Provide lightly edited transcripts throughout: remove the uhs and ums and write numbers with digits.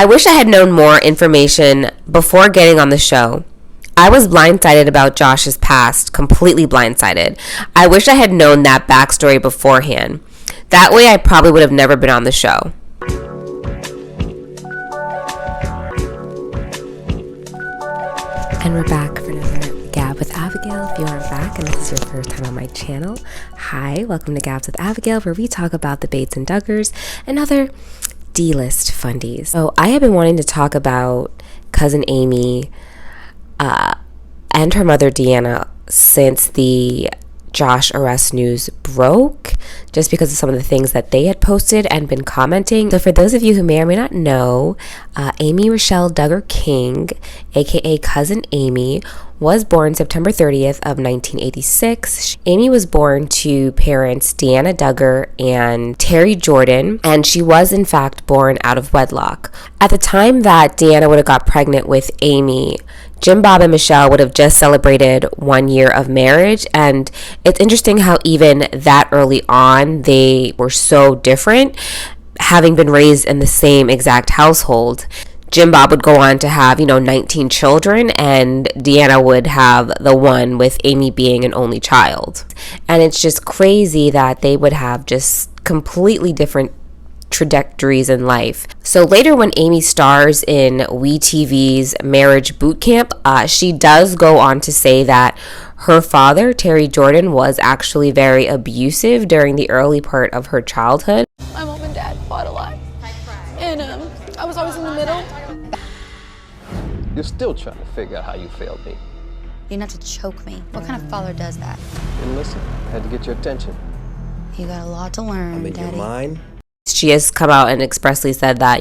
I wish I had known more information before getting on the show. I was blindsided about Josh's past, completely blindsided. I wish I had known that backstory beforehand. That way I probably would have never been on the show. And we're back for another Gab with Abigail. If you aren't back and this is your first time on my channel, hi, welcome to Gabs with Abigail, where we talk about the Bates and Duggars and other D-list fundies. So I have been wanting to talk about cousin Amy and her mother Deanna since the Josh arrest news broke, just because of some of the things that they had posted and been commenting. So for those of you who may or may not know, Amy Rochelle Duggar King, aka Cousin Amy, was born September 30th of 1986. Amy was born to parents Deanna Duggar and Terry Jordan, and she was in fact born out of wedlock. At the time that Deanna would have got pregnant with Amy, Jim Bob and Michelle would have just celebrated 1 year of marriage, and it's interesting how even that early on they were so different, having been raised in the same exact household. Jim Bob would go on to have, 19 children, and Deanna would have the one, with Amy being an only child. And it's just crazy that they would have just completely different trajectories in life. So later, when Amy stars in WeTV's Marriage Boot Camp, she does go on to say that her father, Terry Jordan, was actually very abusive during the early part of her childhood. My mom and dad fought a lot, and I was always in the middle. You're still trying to figure out how you failed me. You didn't have to choke me. What kind of father does that? And listen, I had to get your attention. You got a lot to learn, I'm in Daddy. your mind. She has come out and expressly said that,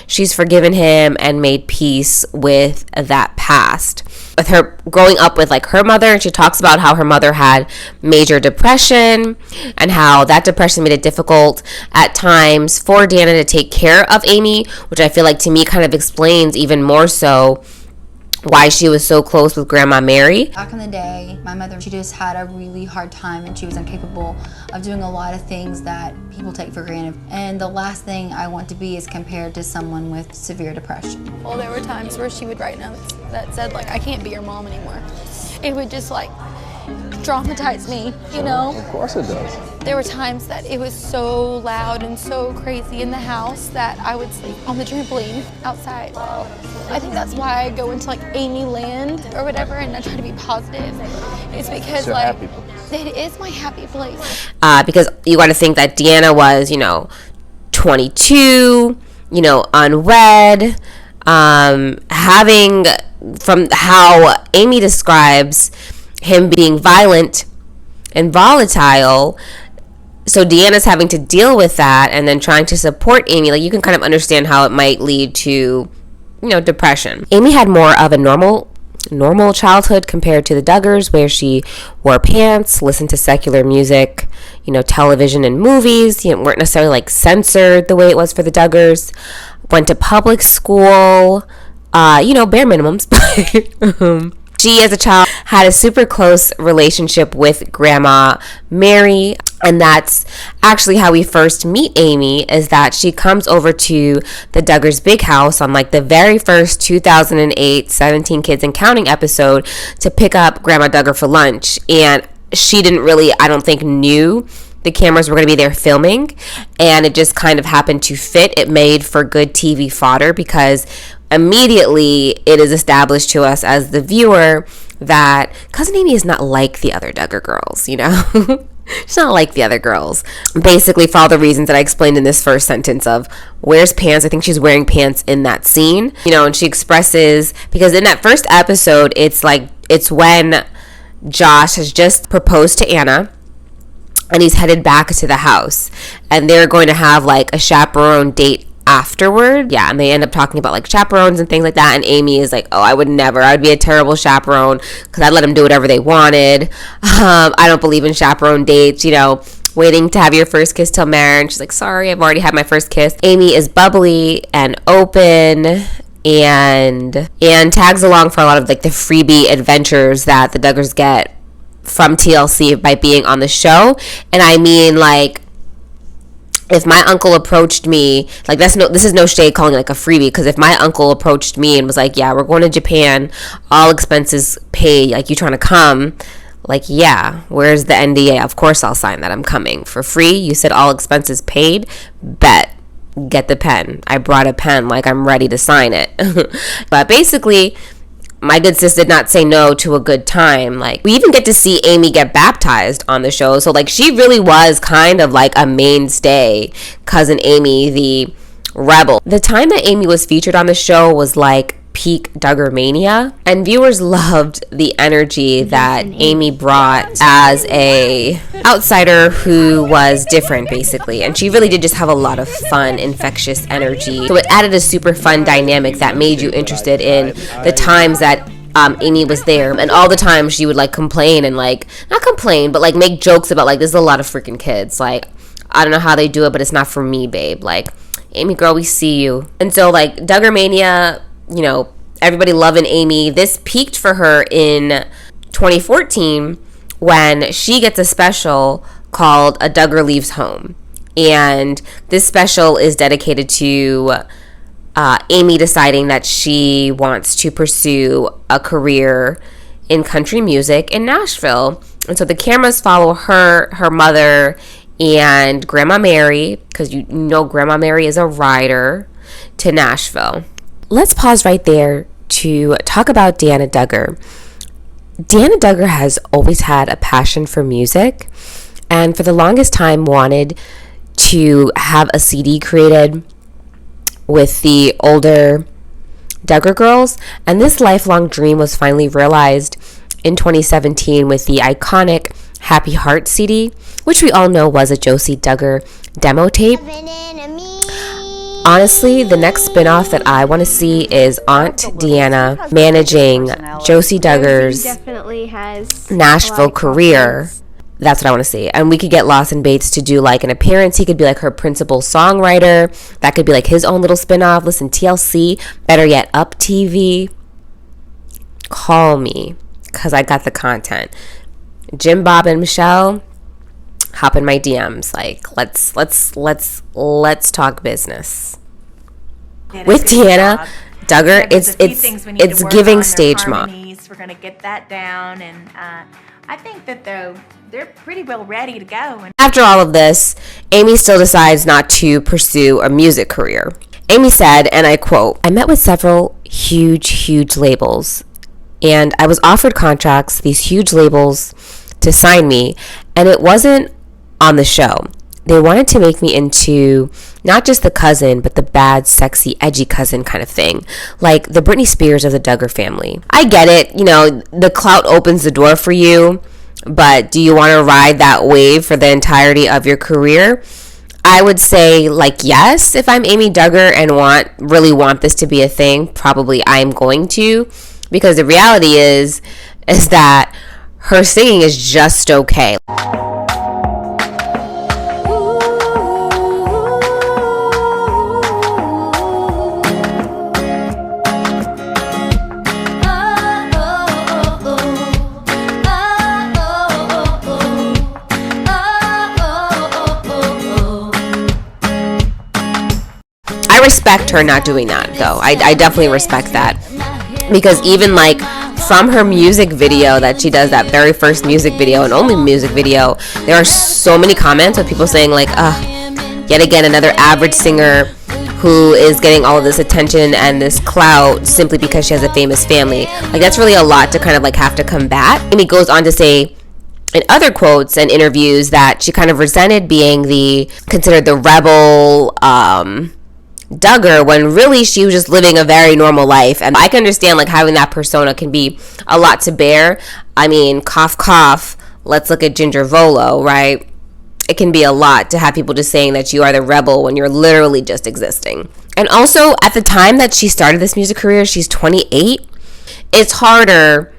she's forgiven him and made peace with that past. With her growing up with her mother, and she talks about how her mother had major depression and how that depression made it difficult at times for Deanna to take care of Amy, which I feel like to me kind of explains even more so why she was so close with Grandma Mary. Back in the day, my mother, she just had a really hard time, and she was incapable of doing a lot of things that people take for granted. And the last thing I want to be is compared to someone with severe depression. Well, there were times where she would write notes that said, I can't be your mom anymore. It would just, traumatize me, Of course it does. There were times that it was so loud and so crazy in the house that I would sleep on the trampoline outside. I think that's why I go into Amy land or whatever, and I try to be positive. It's because It's your happy place. It is my happy place. Because you got to think that Deanna was, 22, unwed, having, from how Amy describes him being violent and volatile. So Deanna's having to deal with that and then trying to support Amy. You can kind of understand how it might lead to, depression. Amy had more of a normal childhood compared to the Duggars, where she wore pants, listened to secular music, television and movies, weren't necessarily censored the way it was for the Duggars. Went to public school, bare minimums. She, as a child, had a super close relationship with Grandma Mary, and that's actually how we first meet Amy, is that she comes over to the Duggars' big house on the very first 2008 17 Kids and Counting episode to pick up Grandma Duggar for lunch, and she didn't really, I don't think, knew the cameras were going to be there filming, and it just kind of happened to fit. It made for good TV fodder because immediately it is established to us as the viewer that Cousin Amy is not like the other Duggar girls, She's not like the other girls. Basically, for all the reasons that I explained in this first sentence of wears pants. I think she's wearing pants in that scene, and she expresses, because in that first episode, it's when Josh has just proposed to Anna, and he's headed back to the house, and they're going to have a chaperone date afterward. Yeah, and they end up talking about chaperones and things like that, and Amy is oh, I would never, I would be a terrible chaperone because I'd let them do whatever they wanted. I don't believe in chaperone dates, waiting to have your first kiss till marriage. She's sorry, I've already had my first kiss. Amy is bubbly and open and tags along for a lot of the freebie adventures that the Duggars get from TLC by being on the show. And I mean if my uncle approached me, like this is no shade calling it like a freebie, because if my uncle approached me and was like, yeah, we're going to Japan, all expenses paid, like, you trying to come? Like, yeah, where's the NDA? Of course I'll sign that. I'm coming for free. You said all expenses paid? Bet. Get the pen. I brought a pen, like I'm ready to sign it. But basically, my good sis did not say no to a good time. Like, we even get to see Amy get baptized on the show. So, like, she really was kind of like a mainstay, Cousin Amy, the rebel. The time that Amy was featured on the show was like peak Duggar mania, and viewers loved the energy that Amy brought as a outsider who was different, basically. And she really did just have a lot of fun, infectious energy. So it added a super fun dynamic that made you interested in the times that Amy was there, and all the time she would like complain and like, not complain, but like make jokes about like, there's a lot of freaking kids. Like, I don't know how they do it, but it's not for me, babe. Like, Amy girl, we see you. And so like Duggar mania, you know, everybody loving Amy. This peaked for her in 2014 when she gets a special called A Duggar Leaves Home. And this special is dedicated to Amy deciding that she wants to pursue a career in country music in Nashville. And so the cameras follow her, her mother, and Grandma Mary, because you know Grandma Mary is a rider, to Nashville. Let's pause right there to talk about Deanna Duggar. Deanna Duggar has always had a passion for music, and for the longest time wanted to have a CD created with the older Duggar girls, and this lifelong dream was finally realized in 2017 with the iconic Happy Heart CD, which we all know was a Josie Duggar demo tape. Honestly, the next spin-off that I want to see is Aunt Deanna managing Josie Duggar's Nashville career. That's what I want to see. And we could get Lawson Bates to do like an appearance. He could be like her principal songwriter. That could be like his own little spin-off. Listen, TLC, better yet, Up TV. Call me, because I got the content. Jim, Bob, and Michelle, hop in my DMs. Like, let's talk business. With Deanna Duggar, it's giving stage mom. We're gonna get that down, and I think that they're pretty well ready to go. And after all of this, Amy still decides not to pursue a music career. Amy said, and I quote, "I met with several huge labels, and I was offered contracts, these huge labels, to sign me, and it wasn't on the show. They wanted to make me into not just the cousin, but the bad, sexy, edgy cousin kind of thing. Like the Britney Spears of the Duggar family. I get it, you know, the clout opens the door for you, but do you want to ride that wave for the entirety of your career? I would say, like, yes, if I'm Amy Duggar and really want this to be a thing, probably I'm going to, because the reality is that her singing is just okay. I respect her not doing that, though. I definitely respect that, because even like from her music video that she does, that very first music video and only music video, there are so many comments of people saying like, yet again another average singer who is getting all of this attention and this clout simply because she has a famous family. Like, that's really a lot to kind of like have to combat. Amy goes on to say in other quotes and interviews that she kind of resented being considered the rebel Duggar, when really she was just living a very normal life. And I can understand like having that persona can be a lot to bear. I mean, cough, let's look at Ginger Volo, right? It can be a lot to have people just saying that you are the rebel when you're literally just existing. And also, at the time that she started this music career, she's 28. It's harder,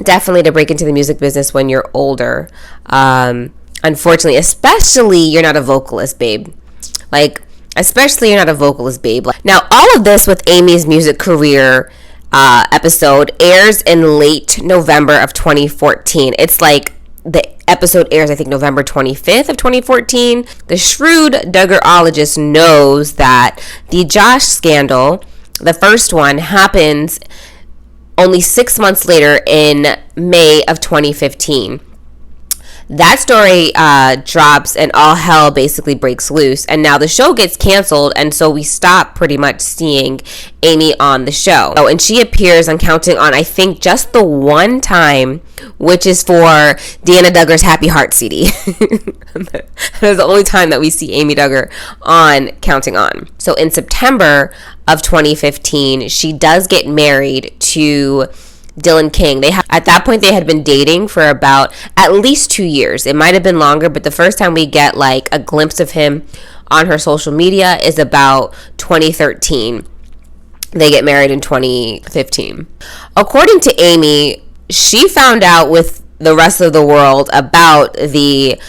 definitely, to break into the music business when you're older. Unfortunately, especially you're not a vocalist, babe. Like, especially you're not a vocalist, babe. Now, all of this with Amy's music career episode airs in late November of 2014. It's like the episode airs, I think, November 25th of 2014. The shrewd Duggarologist knows that the Josh scandal, the first one, happens only 6 months later in May of 2015. That story drops and all hell basically breaks loose, and now the show gets canceled, and so we stop pretty much seeing Amy on the show. Oh, and she appears on Counting On, I think, just the one time, which is for Deanna Duggar's Happy Heart CD. That is the only time that we see Amy Duggar on Counting On. So in September of 2015, she does get married to Dylan King. At that point, they had been dating for about at least 2 years. It might have been longer, but the first time we get like a glimpse of him on her social media is about 2013. They get married in 2015. According to Amy, she found out with the rest of the world about the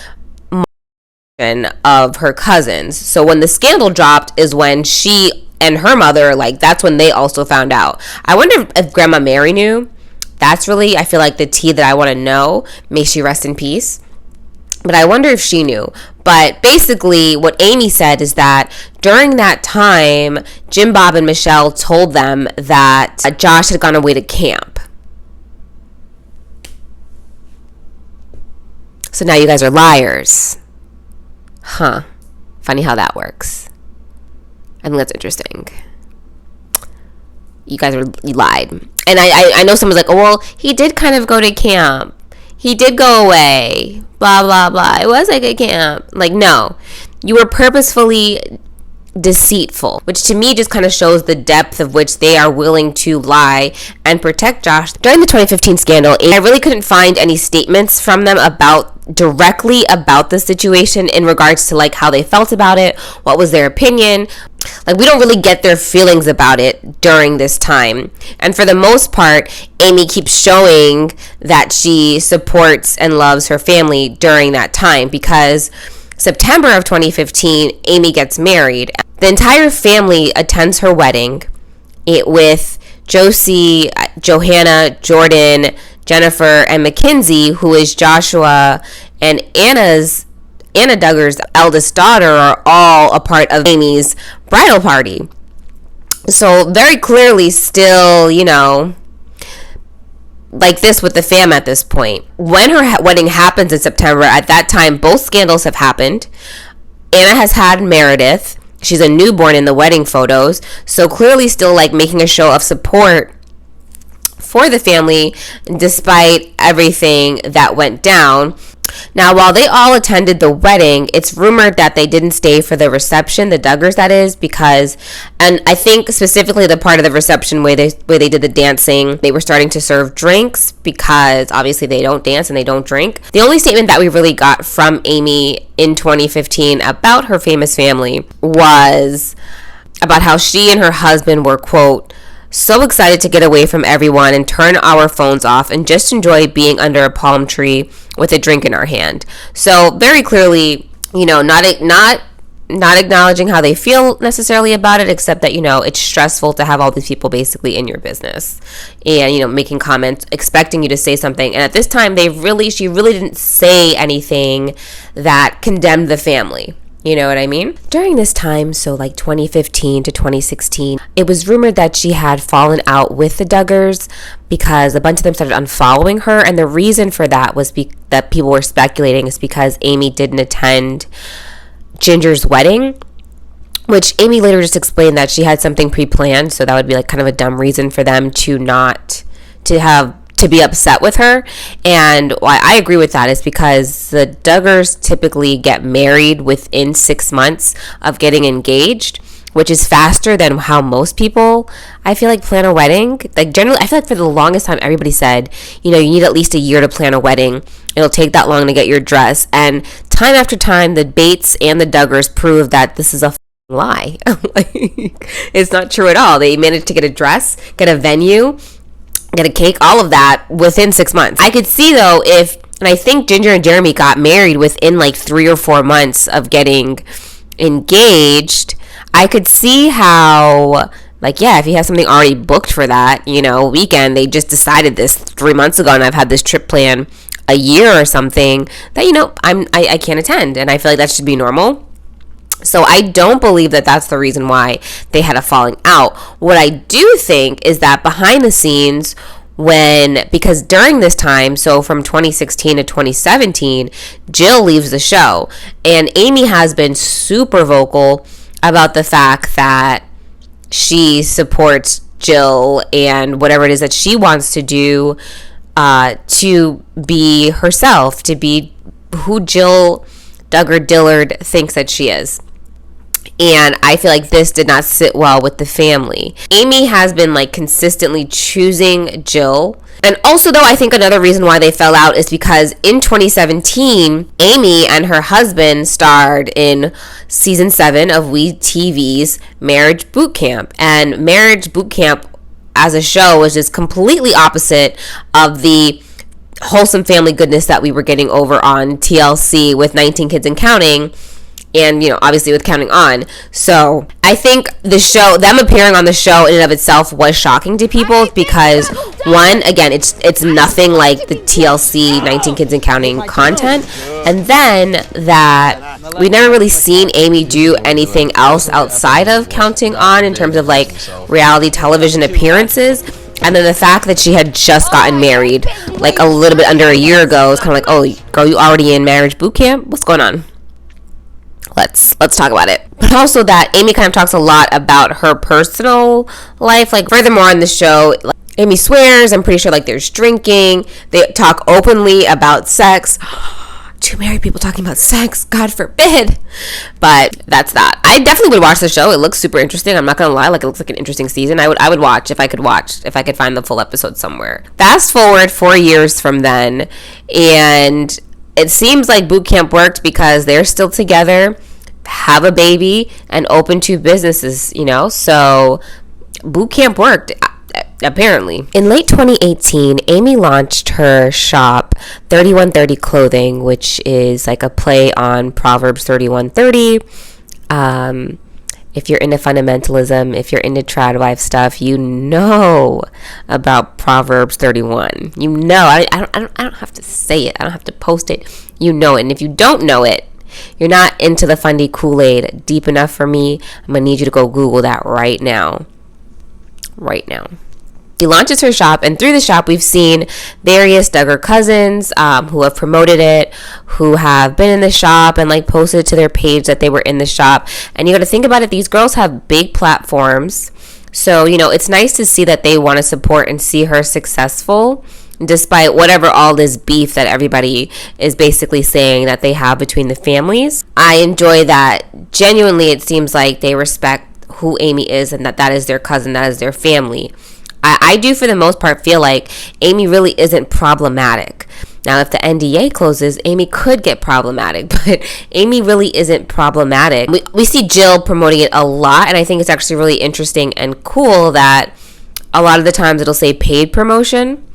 of her cousins. So when the scandal dropped is when she and her mother, like, that's when they also found out. I wonder if Grandma Mary knew. That's really, I feel like, the tea that I want to know. May she rest in peace. But I wonder if she knew. But basically, what Amy said is that during that time, Jim Bob and Michelle told them that Josh had gone away to camp. So now you guys are liars. Huh. Funny how that works. I think that's interesting. You guys lied. And I know someone's like, oh, well, he did kind of go to camp. He did go away. Blah, blah, blah. It was like a camp. Like, no. You were purposefully deceitful, which to me just kind of shows the depth of which they are willing to lie and protect Josh. During the 2015 scandal, I really couldn't find any statements from them directly about the situation in regards to like how they felt about it, what was their opinion. Like, we don't really get their feelings about it during this time. And for the most part, Amy keeps showing that she supports and loves her family during that time, because September of 2015, Amy gets married. The entire family attends her wedding with Josie, Johanna, Jordan, Jennifer, and Mackenzie, who is Joshua and Anna Duggar's eldest daughter, are all a part of Amy's bridal party. So very clearly still, you know, like this with the fam at this point. When her wedding happens in September, at that time, both scandals have happened. Anna has had Meredith. She's a newborn in the wedding photos. So clearly still like making a show of support for the family despite everything that went down. Now, while they all attended the wedding, it's rumored that they didn't stay for the reception, the Duggars, that is, because, and I think specifically the part of the reception where they did the dancing, they were starting to serve drinks, because obviously they don't dance and they don't drink. The only statement that we really got from Amy in 2015 about her famous family was about how she and her husband were, quote, so excited to get away from everyone and turn our phones off and just enjoy being under a palm tree with a drink in our hand. So very clearly, you know, not acknowledging how they feel necessarily about it, except that, you know, it's stressful to have all these people basically in your business and, you know, making comments, expecting you to say something. And at this time, she really didn't say anything that condemned the family. You know what I mean? During this time, so like 2015 to 2016, it was rumored that she had fallen out with the Duggars because a bunch of them started unfollowing her. And the reason for that was that people were speculating is because Amy didn't attend Ginger's wedding, which Amy later just explained that she had something pre-planned. So that would be like kind of a dumb reason for them to be upset with her. And why I agree with that is because the Duggars typically get married within 6 months of getting engaged, which is faster than how most people, I feel like, plan a wedding. Like, generally, I feel like for the longest time, everybody said, you know, you need at least a year to plan a wedding. It'll take that long to get your dress. And time after time, the Bates and the Duggars prove that this is a lie. It's not true at all. They managed to get a dress, get a venue, get a cake, all of that within 6 months. I could see, though, and I think Ginger and Jeremy got married within like 3 or 4 months of getting engaged. I could see how, like, yeah, if you have something already booked for that, you know, weekend, they just decided this 3 months ago and I've had this trip planned a year or something, that, you know, I can't attend, and I feel like that should be normal. So I don't believe that that's the reason why they had a falling out. What I do think is that behind the scenes, because during this time, so from 2016 to 2017, Jill leaves the show, and Amy has been super vocal about the fact that she supports Jill and whatever it is that she wants to do, to be herself, to be who Jill Duggar Dillard thinks that she is. And I feel like this did not sit well with the family. Amy has been like consistently choosing Jill. And also, though, I think another reason why they fell out is because in 2017, Amy and her husband starred in season 7 of WeTV's Marriage Boot Camp. And Marriage Boot Camp as a show was just completely opposite of the wholesome family goodness that we were getting over on TLC with 19 Kids and Counting. And, you know, obviously with Counting On. So I think the show, them appearing on the show in and of itself was shocking to people because, one, again, it's nothing like the TLC 19 Kids and Counting content. And then that we've never really seen Amy do anything else outside of Counting On in terms of like reality television appearances. And then the fact that she had just gotten married like a little bit under a year ago is kind of like, oh, girl, you already in Marriage Boot Camp? What's going on? Let's talk about it. But also that Amy kind of talks a lot about her personal life. Like, furthermore in the show, like, Amy swears, I'm pretty sure, like, there's drinking. They talk openly about sex. Two married people talking about sex, God forbid. But that's that. I definitely would watch the show. It looks super interesting. I'm not gonna lie, like, it looks like an interesting season. I would watch if I could find the full episode somewhere. Fast forward 4 years from then, and it seems like boot camp worked because they're still together, have a baby, and open 2 businesses, you know? So boot camp worked, apparently. In late 2018, Amy launched her shop, 3130 Clothing, which is like a play on Proverbs 31:30. If you're into fundamentalism, if you're into trad wife stuff, you know about Proverbs 31. You know, I don't have to say it. I don't have to post it. You know it. And if you don't know it, you're not into the Fundy Kool-Aid deep enough for me. I'm going to need you to go Google that right now. Right now. She launches her shop, and through the shop, we've seen various Duggar cousins who have promoted it, who have been in the shop and like posted to their page that they were in the shop. And you got to think about it, these girls have big platforms. So, you know, it's nice to see that they want to support and see her successful, despite whatever all this beef that everybody is basically saying that they have between the families. I enjoy that. Genuinely, it seems like they respect who Amy is and that is their cousin, that is their family. I do, for the most part, feel like Amy really isn't problematic. Now, if the NDA closes, Amy could get problematic, but Amy really isn't problematic. We see Jill promoting it a lot, and I think it's actually really interesting and cool that a lot of the times it'll say paid promotion.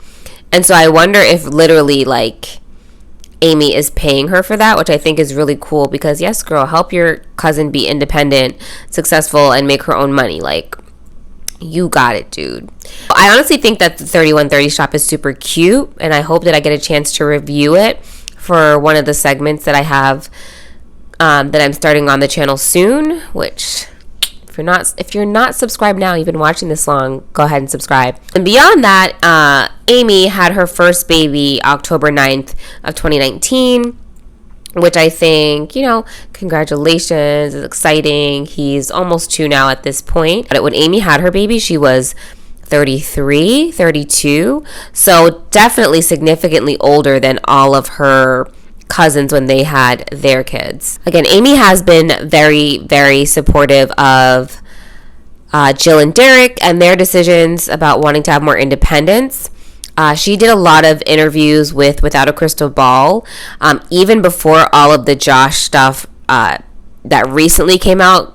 And so I wonder if literally, like, Amy is paying her for that, which I think is really cool because, yes, girl, help your cousin be independent, successful, and make her own money. Like, you got it, dude. I honestly think that the 3130 shop is super cute, and I hope that I get a chance to review it for one of the segments that I have that I'm starting on the channel soon, which if you're not subscribed now, you've been watching this long, go ahead and subscribe. And beyond that, Amy had her first baby October 9th of 2019, which I think, you know, congratulations, it's exciting. He's almost 2 now at this point. But when Amy had her baby, she was 33, 32. So definitely significantly older than all of her cousins when they had their kids. Again, Amy has been very, very supportive of Jill and Derek and their decisions about wanting to have more independence. She did a lot of interviews with Without a Crystal Ball, even before all of the Josh stuff that recently came out,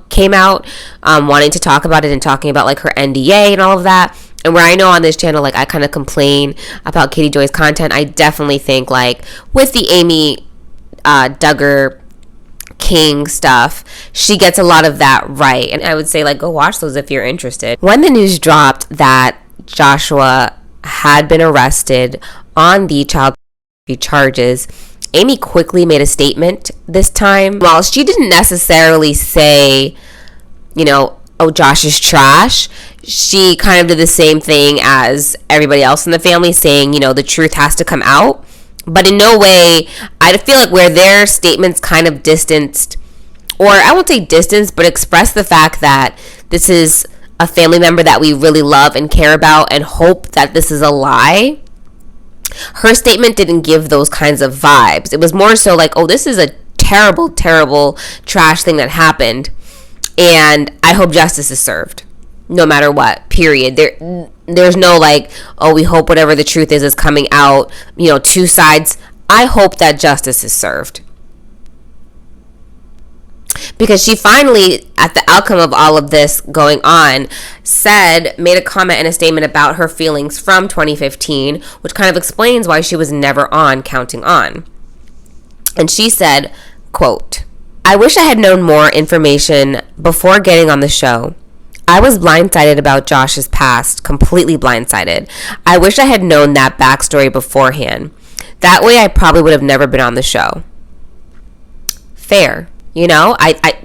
wanting to talk about it and talking about like her NDA and all of that. And where I know on this channel, like, I kind of complain about Katie Joy's content, I definitely think like with the Amy Duggar King stuff, she gets a lot of that right. And I would say, like, go watch those if you're interested. When the news dropped that Joshua had been arrested on the child charges, Amy quickly made a statement this time. While she didn't necessarily say, oh, Josh is trash, she kind of did the same thing as everybody else in the family, saying, the truth has to come out. But in no way, I feel like where their statements kind of distanced, or I won't say distance, but express the fact that this is a family member that we really love and care about and hope that this is a lie. Her statement didn't give those kinds of vibes. It was more so like, oh, this is a terrible, terrible trash thing that happened, and I hope justice is served no matter what, period. There's no like, oh, we hope whatever the truth is coming out, two sides. I hope that justice is served. Because she finally, at the outcome of all of this going on, made a comment in a statement about her feelings from 2015, which kind of explains why she was never on Counting On. And she said, quote, "I wish I had known more information before getting on the show. I was blindsided about Josh's past, completely blindsided. I wish I had known that backstory beforehand. That way I probably would have never been on the show." Fair.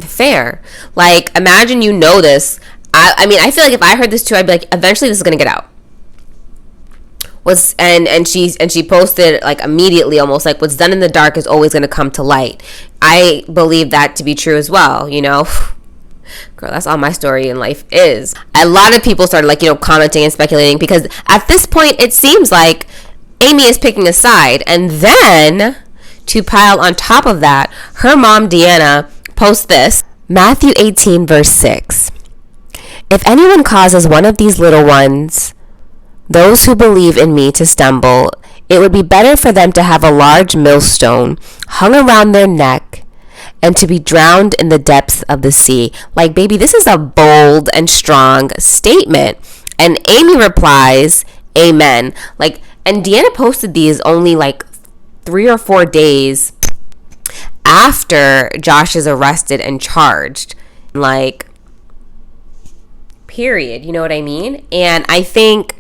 Fair. Like, imagine this. I mean, I feel like if I heard this too, I'd be like, eventually this is going to get out. She posted like immediately, almost like, what's done in the dark is always going to come to light. I believe that to be true as well, Girl, that's all my story in life is. A lot of people started commenting and speculating, because at this point it seems like Amy is picking a side. And then to pile on top of that, her mom Deanna posts this. Matthew 18 verse 6. "If anyone causes one of these little ones, those who believe in me, to stumble, it would be better for them to have a large millstone hung around their neck and to be drowned in the depths of the sea." Like, baby, this is a bold and strong statement. And Amy replies, "Amen." And Deanna posted these only 3 or 4 days after Josh is arrested and charged. Period. You know what I mean? And I think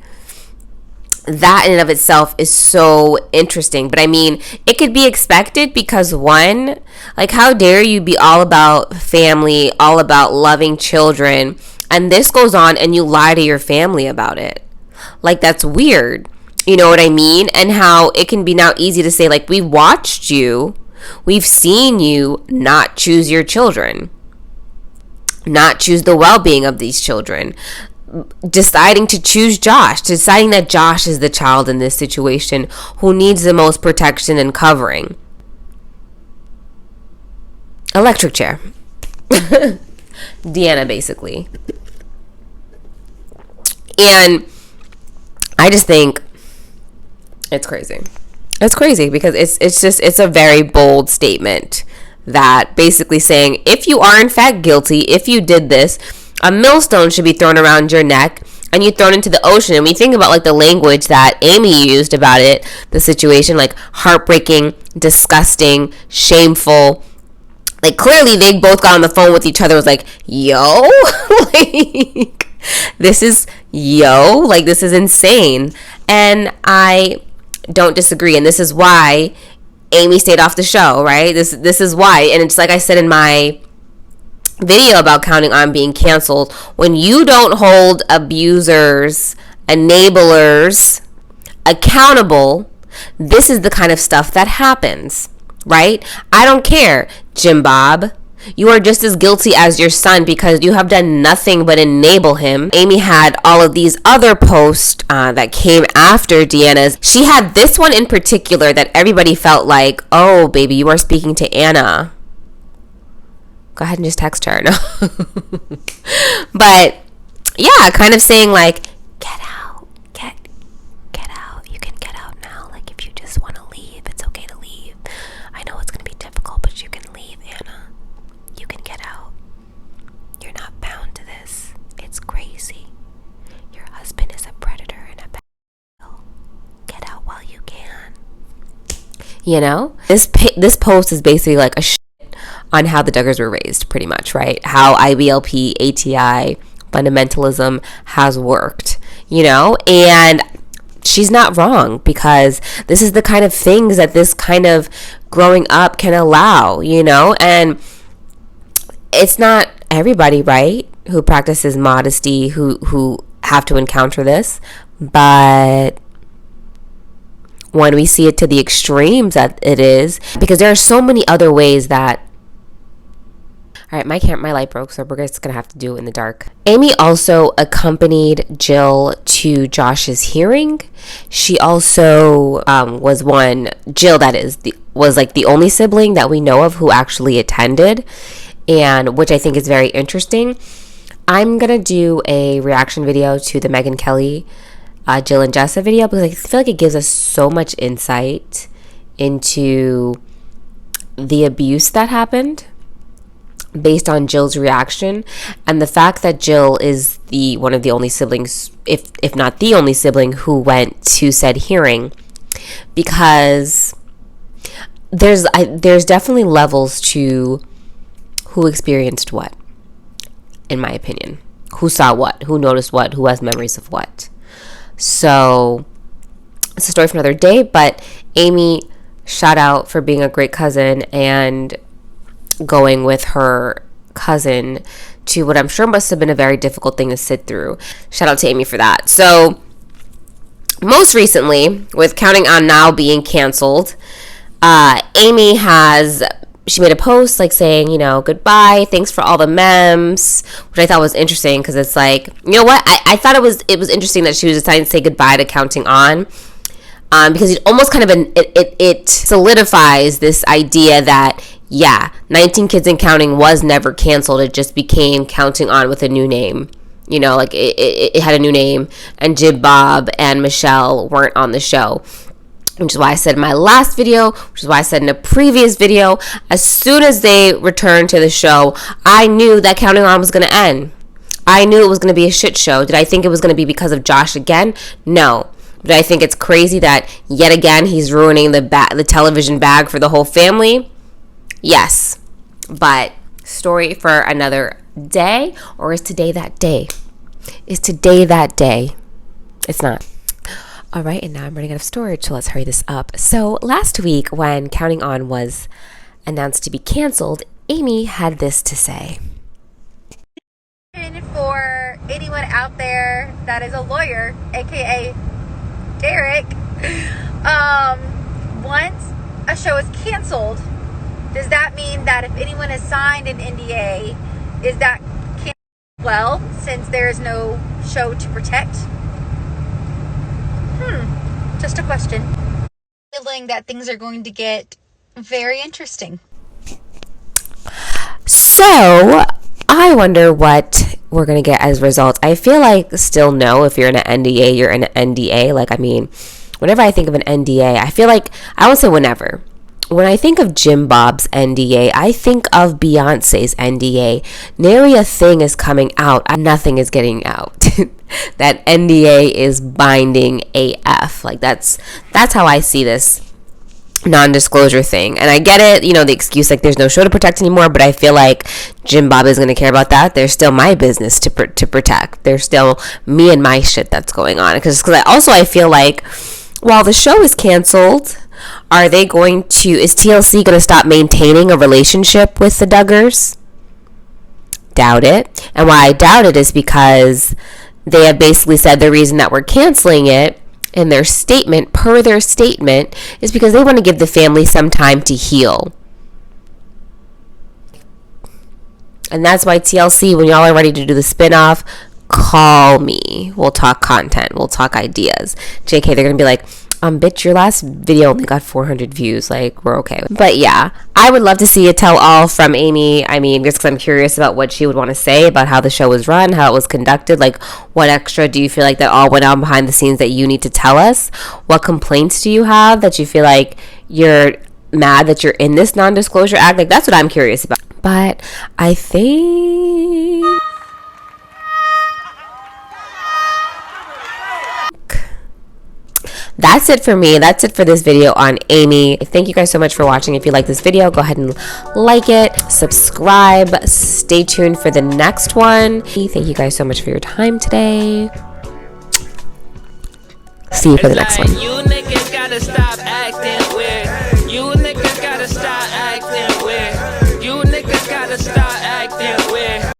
that in and of itself is so interesting. But I mean, it could be expected, because one, how dare you be all about family, all about loving children, and this goes on and you lie to your family about it. That's weird. You know what I mean? And how it can be now easy to say, we watched you, we've seen you not choose your children, not choose the well-being of these children, deciding to choose Josh, deciding that Josh is the child in this situation who needs the most protection and covering. Electric chair. Deanna, basically. And I just think it's crazy. It's crazy because it's a very bold statement that basically saying, if you are in fact guilty, if you did this, a millstone should be thrown around your neck and you thrown into the ocean. And we think about the language that Amy used about it, the situation, heartbreaking, disgusting, shameful. Clearly they both got on the phone with each other, was yo, this is this is insane. And I don't disagree. And this is why Amy stayed off the show, right? This is why. And it's like I said in my video about Counting On being canceled, when you don't hold abusers, enablers accountable, this is the kind of stuff that happens, right? I don't care, Jim Bob. You are just as guilty as your son because you have done nothing but enable him. Amy had all of these other posts that came after Deanna's. She had this one in particular that everybody felt like, oh, baby, you are speaking to Anna. Go ahead and just text her. No. But yeah, kind of saying get out, get out. You can get out now. If you just want to leave, it's okay to leave. I know it's going to be difficult, but you can leave, Anna. You can get out. You're not bound to this. It's crazy. Your husband is a predator and a pedophile. Get out while you can. This post is basically a on how the Duggars were raised, pretty much, right? How IBLP, ATI, fundamentalism has worked, and she's not wrong, because this is the kind of things that this kind of growing up can allow, you know? And it's not everybody, right, who practices modesty who have to encounter this, but when we see it to the extremes that it is, because there are so many other ways that... All right, my light broke, so we're just gonna have to do it in the dark. Amy also accompanied Jill to Josh's hearing. She also Jill, that is, was like the only sibling that we know of who actually attended, and which I think is very interesting. I'm gonna do a reaction video to the Megyn Kelly, Jill and Jessa video, because I feel like it gives us so much insight into the abuse that happened based on Jill's reaction, and the fact that Jill is one of the only siblings, if not the only sibling, who went to said hearing, because there's definitely levels to who experienced what, in my opinion, who saw what, who noticed what, who has memories of what. So it's a story for another day, but Amy, shout out for being a great cousin and going with her cousin to what I'm sure must have been a very difficult thing to sit through. Shout out to Amy for that. So most recently, with Counting On now being canceled, Amy she made a post like saying, you know, goodbye, thanks for all the memes, which I thought was interesting, because it's like, you know what, I thought it was interesting that she was deciding to say goodbye to Counting On, because it almost kind of it solidifies this idea that, yeah, 19 Kids and Counting was never canceled. It just became Counting On with a new name. You know, like it had a new name, and Jib Bob and Michelle weren't on the show. Which is why I said in my last video, which is why I said in a previous video, as soon as they returned to the show, I knew that Counting On was going to end. I knew it was going to be a shit show. Did I think it was going to be because of Josh again? No. But I think it's crazy that yet again he's ruining the television bag for the whole family. Yes, but story for another day. Or is today that day? Is today that day? It's not. All right, and now I'm running out of storage, so let's hurry this up. So last week, when Counting On was announced to be canceled, Amy had this to say. For anyone out there that is a lawyer, aka Derek, once a show is canceled, does that mean that if anyone has signed an NDA, is that canceled as well, since there is no show to protect? Just a question. Feeling that things are going to get very interesting. So, I wonder what we're going to get as a result. I feel like still no, if you're in an NDA, you're in an NDA. Like, I mean, whenever I think of an NDA, I feel like, I won't say whenever. When I think of Jim Bob's NDA, I think of Beyonce's NDA. Nary a thing is coming out. Nothing is getting out. That NDA is binding AF. Like, that's how I see this non-disclosure thing. And I get it, you know, the excuse like there's no show to protect anymore, but I feel like Jim Bob is going to care about that. There's still my business to protect. There's still me and my shit that's going on. Because I feel like while the show is canceled, is TLC going to stop maintaining a relationship with the Duggars? Doubt it. And why I doubt it is because they have basically said the reason that we're canceling it in their statement, is because they want to give the family some time to heal. And that's why TLC, when y'all are ready to do the spin-off, call me. We'll talk content. We'll talk ideas. JK, they're going to be like, bitch, your last video only got 400 views. Like, we're okay. But yeah, I would love to see a tell-all from Amy. I mean, just because I'm curious about what she would want to say about how the show was run, how it was conducted. Like, what extra do you feel like that all went on behind the scenes that you need to tell us? What complaints do you have that you feel like you're mad that you're in this non-disclosure act? Like, that's what I'm curious about. But I think... that's it for me. That's it for this video on Amy. Thank you guys so much for watching. If you like this video, go ahead and like it, subscribe, stay tuned for the next one. Thank you guys so much for your time today. See you for the next one. You niggas gotta stop acting